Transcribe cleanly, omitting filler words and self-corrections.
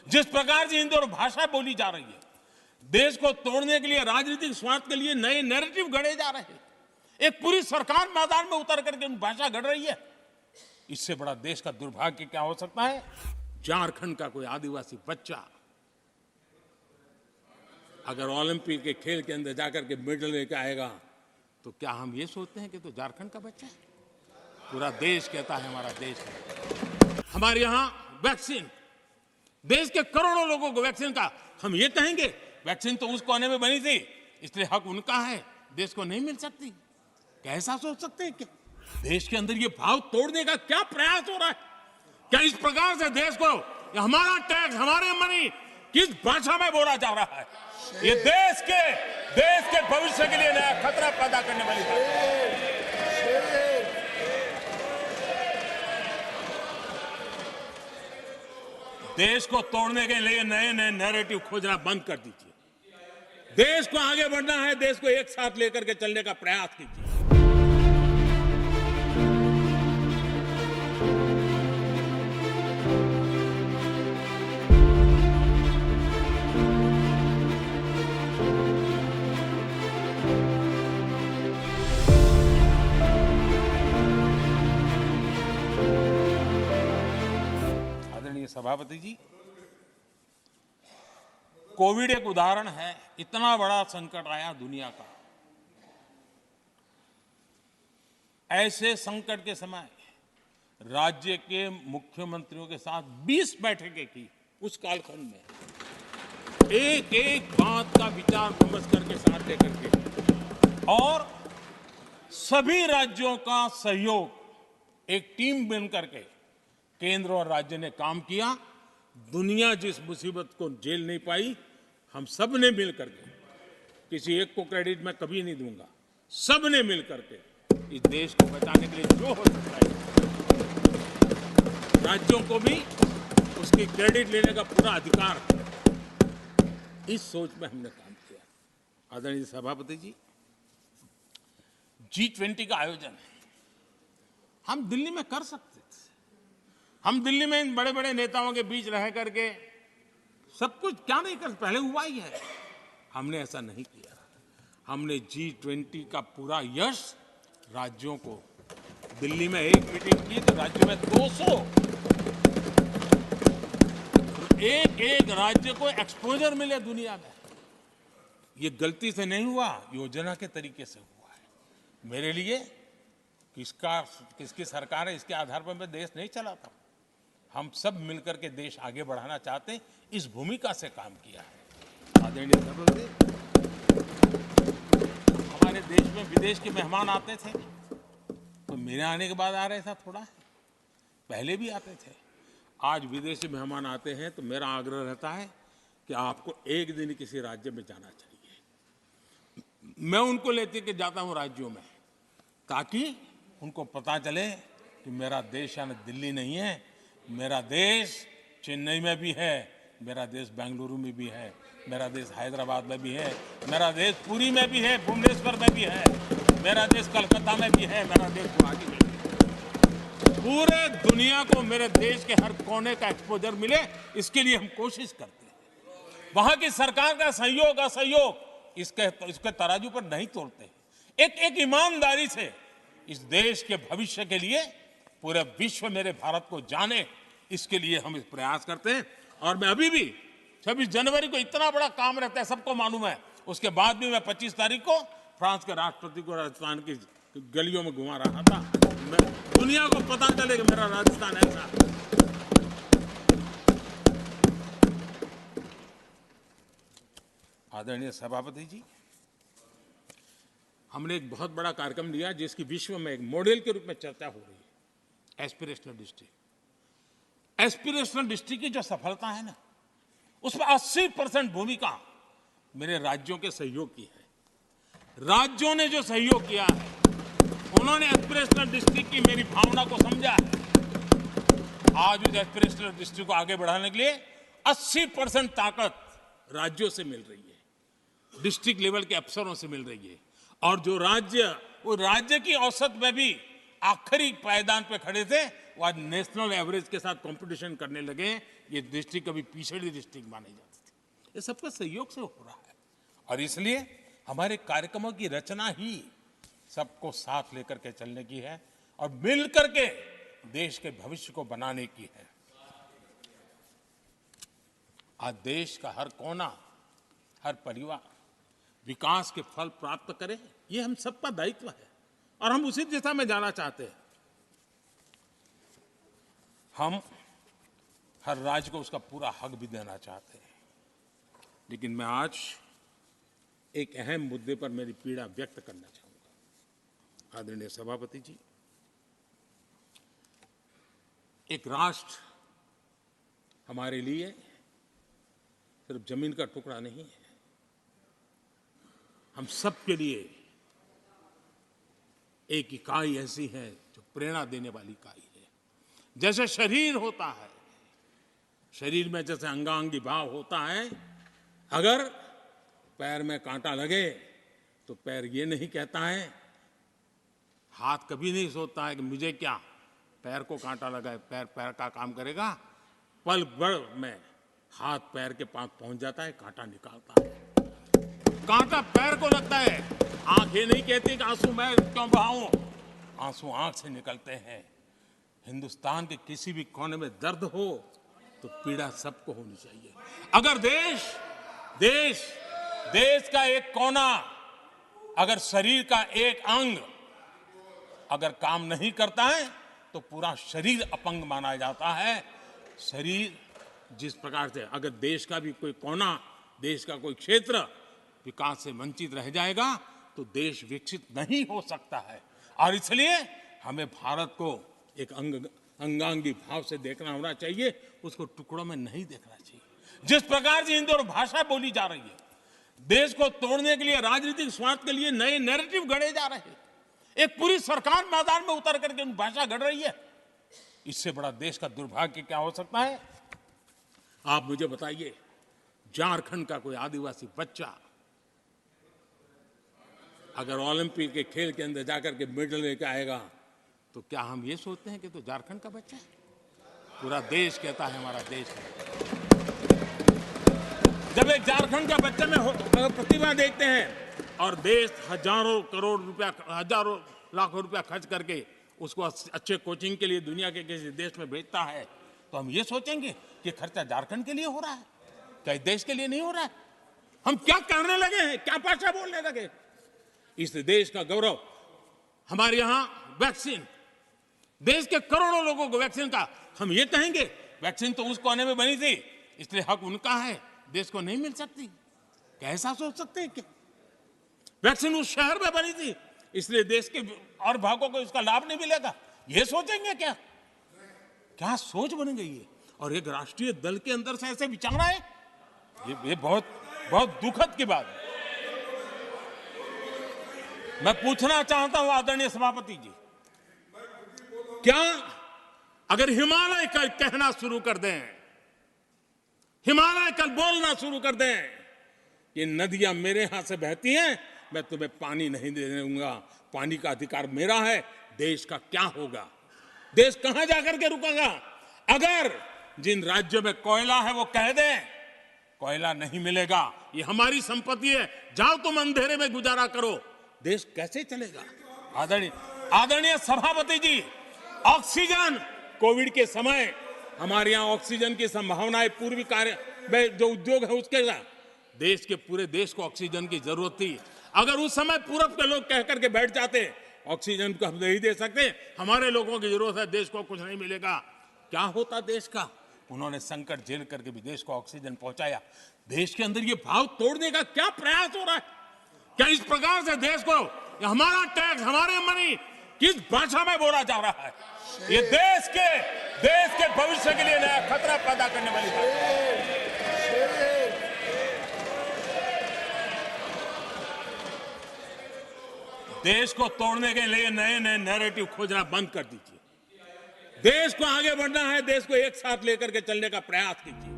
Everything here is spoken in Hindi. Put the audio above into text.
जिस प्रकार से हिंदी और भाषा बोली जा रही है, देश को तोड़ने के लिए, राजनीतिक स्वार्थ के लिए नए नैरेटिव गढ़े जा रहे हैं। एक पूरी सरकार मैदान में उतर करके भाषा गढ़ रही है। इससे बड़ा देश का दुर्भाग्य क्या हो सकता है? झारखंड का कोई आदिवासी बच्चा अगर ओलंपिक के खेल के अंदर जाकर के मेडल लेकर आएगा तो क्या हम ये सोचते हैं कि तो झारखंड का बच्चा है? पूरा देश कहता है हमारा देश है। हमारे यहां वैक्सीन, देश के करोड़ों लोगों को वैक्सीन का, हम ये कहेंगे वैक्सीन तो उस कोने में बनी थी इसलिए हक उनका है, देश को नहीं मिल सकती? कैसा सोच सकते हैं? क्या देश के अंदर ये भाव तोड़ने का क्या प्रयास हो रहा है? क्या इस प्रकार से देश को हमारा टैक्स, हमारे मनी किस भाषा में बोला जा रहा है? ये देश के भविष्य के लिए नया खतरा पैदा करने वाली बात है। देश को तोड़ने के लिए नए नए नैरेटिव खोजना बंद कर दीजिए। देश को आगे बढ़ना है, देश को एक साथ लेकर के चलने का प्रयास कीजिए। सभापति जी, कोविड एक उदाहरण है। इतना बड़ा संकट आया दुनिया का, ऐसे संकट के समय राज्य के मुख्यमंत्रियों के साथ 20 बैठकें की। उस कालखंड में एक एक बात का विचार विमर्श करके साथ लेकर के, और सभी राज्यों का सहयोग, एक टीम बन करके केंद्र और राज्य ने काम किया। दुनिया जिस मुसीबत को झेल नहीं पाई, हम सब ने मिल करके, किसी एक को क्रेडिट मैं कभी नहीं दूंगा, सब ने मिल करके इस देश को बचाने के लिए जो हो सकता है, राज्यों को भी उसकी क्रेडिट लेने का पूरा अधिकार है। इस सोच में हमने काम किया। आदरणीय सभापति जी, G20 का आयोजन हम दिल्ली में कर सकते थे। हम दिल्ली में इन बड़े बड़े नेताओं के बीच रह करके सब कुछ क्या नहीं कर, पहले हुआ ही है। हमने ऐसा नहीं किया। हमने G20 का पूरा यश राज्यों को, दिल्ली में एक मीटिंग की तो राज्य में 200, एक एक राज्य को एक्सपोजर मिले दुनिया में। ये गलती से नहीं हुआ, योजना के तरीके से हुआ है। मेरे लिए किसकी सरकार है इसके आधार पर मैं देश नहीं चलाता। हम सब मिलकर के देश आगे बढ़ाना चाहते हैं, इस भूमिका से काम किया है। आदरणीय सभापति, हमारे देश में विदेश के मेहमान आते थे तो मेरे आने के बाद आ रहे था, थोड़ा पहले भी आते थे। आज विदेशी मेहमान आते हैं तो मेरा आग्रह रहता है कि आपको एक दिन किसी राज्य में जाना चाहिए। मैं उनको लेते के जाता हूं राज्यों में, ताकि उनको पता चले कि मेरा देश यानी दिल्ली नहीं है, मेरा देश चेन्नई में भी है, मेरा देश बेंगलुरु में भी है, मेरा देश हैदराबाद में भी है, मेरा देश पुरी में भी है, भुवनेश्वर में भी है, मेरा देश कलकत्ता में भी है, मेरा देश गुवाहाटी में भी है। पूरे दुनिया को मेरे देश के हर कोने का एक्सपोजर मिले, इसके लिए हम कोशिश करते हैं। वहां की सरकार का सहयोग असहयोग इसके तराजू पर नहीं तोड़ते। एक ईमानदारी से इस देश के भविष्य के लिए पूरे विश्व मेरे भारत को जाने, इसके लिए हम इस प्रयास करते हैं। और मैं अभी भी 26 जनवरी को इतना बड़ा काम रहता है, सबको मालूम है। उसके बाद भी मैं 25 तारीख को फ्रांस के राष्ट्रपति को राजस्थान की गलियों में घुमा रहा था। मैं दुनिया को पता चले कि मेरा राजस्थान ऐसा है। आदरणीय सभापति जी, हमने एक बहुत बड़ा कार्यक्रम लिया जिसकी विश्व में एक मॉडल के रूप में चर्चा हो रही है, एस्पिरेशनल डिस्ट्रिक्ट। एस्पिरेशनल डिस्ट्रिक्ट की जो सफलता है ना, उसमें 80% भूमिका मेरे राज्यों के सहयोग की है। राज्यों ने जो सहयोग किया है, उन्होंने एस्पिरेशनल डिस्ट्रिक्ट की मेरी भावना को समझा है। आज उस एस्पिरेशनल डिस्ट्रिक्ट को आगे बढ़ाने के लिए 80% ताकत राज्यों से मिल रही है, डिस्ट्रिक्ट लेवल के अफसरों से मिल रही है। और जो राज्य, वो राज्य की औसत में भी आखिरी पायदान पे खड़े थे, वो आज नेशनल एवरेज के साथ कंपटीशन करने लगे। ये डिस्ट्रिक्ट कभी पिछड़ी डिस्ट्रिक्ट मानी जाती थी। ये सबका सहयोग से हो रहा है और इसलिए हमारे कार्यक्रमों की रचना ही सबको साथ लेकर के चलने की है और मिल करके देश के भविष्य को बनाने की है। आज देश का हर कोना, हर परिवार विकास के फल प्राप्त करे, ये हम सबका दायित्व है और हम उसी दिशा में जाना चाहते हैं। हम हर राज्य को उसका पूरा हक भी देना चाहते हैं, लेकिन मैं आज एक अहम मुद्दे पर मेरी पीड़ा व्यक्त करना चाहूंगा। आदरणीय सभापति जी, एक राष्ट्र हमारे लिए सिर्फ जमीन का टुकड़ा नहीं है, हम सबके लिए एक इकाई ऐसी है जो प्रेरणा देने वाली इकाई है। जैसे शरीर होता है, शरीर में जैसे अंगांगी भाव होता है, अगर पैर में कांटा लगे तो पैर ये नहीं कहता है, हाथ कभी नहीं सोचता है कि मुझे क्या, पैर को कांटा लगा है, पैर पैर का काम करेगा। पल भर में हाथ पैर के पास पहुंच जाता है, कांटा निकालता है। कांटा पैर को लगता है, आंख ये नहीं कहती कि आंसू मैं क्यों बहाऊं, आंसू आंख से निकलते हैं। हिंदुस्तान के किसी भी कोने में दर्द हो तो पीड़ा सबको होनी चाहिए। अगर देश का एक कोना, अगर शरीर का एक अंग अगर काम नहीं करता है तो पूरा शरीर अपंग माना जाता है। शरीर जिस प्रकार से, अगर देश का भी कोई कोना, देश का कोई क्षेत्र विकास से वंचित रह जाएगा तो देश विकसित नहीं हो सकता है। और इसलिए हमें भारत को एक अंगांगी भाव से देखना होना चाहिए, उसको टुकड़ों में नहीं देखना चाहिए। जिस प्रकार से हिंदी और भाषा बोली जा रही है, देश को तोड़ने के लिए, राजनीतिक स्वार्थ के लिए नए नैरेटिव गढ़े जा रहे हैं। एक पूरी सरकार मैदान में उतर करके भाषा गढ़ रही है। इससे बड़ा देश का दुर्भाग्य क्या हो सकता है? आप मुझे बताइए, झारखंड का कोई आदिवासी बच्चा अगर ओलंपिक के खेल के अंदर जाकर के मेडल लेकर आएगा तो क्या हम ये सोचते हैं कि तो झारखंड का बच्चा है? पूरा देश कहता है हमारा देश है। जब एक झारखंड का बच्चे में प्रतिभा देखते हैं और देश हजारों करोड़ रुपया, हजारों लाखों रुपया खर्च करके उसको अच्छे कोचिंग के लिए दुनिया के किसी देश में भेजता है, तो हम ये सोचेंगे कि खर्चा झारखंड के लिए हो रहा है, क्या देश के लिए नहीं हो रहा है? हम क्या करने लगे हैं, क्या भाषा बोलने लगे? इस देश का गौरव, हमारे यहां वैक्सीन, देश के करोड़ों लोगों को वैक्सीन का, हम ये कहेंगे वैक्सीन तो उस कोने में बनी थी इसलिए हक उनका है, देश को नहीं मिल सकती? कैसा सोच सकते हैं? क्या वैक्सीन उस शहर में बनी थी इसलिए देश के और भागों को इसका लाभ नहीं मिलेगा? ये सोचेंगे क्या? क्या सोच बन गई है? और एक राष्ट्रीय दल के अंदर से ऐसे विचार है, ये बहुत बहुत दुखद की बात है। मैं पूछना चाहता हूं आदरणीय सभापति जी, क्या अगर हिमालय कल कहना शुरू कर दें, हिमालय कल बोलना शुरू कर दें कि नदियां मेरे यहां से बहती हैं, मैं तुम्हें पानी नहीं देने दूंगा, पानी का अधिकार मेरा है, देश का क्या होगा? देश कहां जाकर के रुकेगा? अगर जिन राज्यों में कोयला है वो कह दें कोयला नहीं मिलेगा, ये हमारी संपत्ति है, जाओ तुम अंधेरे में गुजारा करो, देश कैसे चलेगा? आदरणीय सभापति जी, ऑक्सीजन, कोविड के समय हमारे यहां ऑक्सीजन की संभावनाएं, पूर्वी कार्य में जो उद्योग है उसके साथ देश के पूरे देश को ऑक्सीजन की जरूरत थी। अगर उस समय पूरब के लोग कह करके बैठ जाते ऑक्सीजन को हम नहीं दे सकते, हमारे लोगों की जरूरत है, देश को कुछ नहीं मिलेगा, क्या होता देश का? उन्होंने संकट झेल करके भी देश को ऑक्सीजन पहुंचाया। देश के अंदर ये भाव तोड़ने का क्या प्रयास हो रहा है? क्या इस प्रकार से देश को हमारा टैक्स, हमारे मनी किस भाषा में बोला जा रहा है? ये देश के भविष्य के लिए नया खतरा पैदा करने वाली बात है। देश को तोड़ने के लिए नए नए नैरेटिव खोजना बंद कर दीजिए। देश को आगे बढ़ना है, देश को एक साथ लेकर के चलने का प्रयास कीजिए।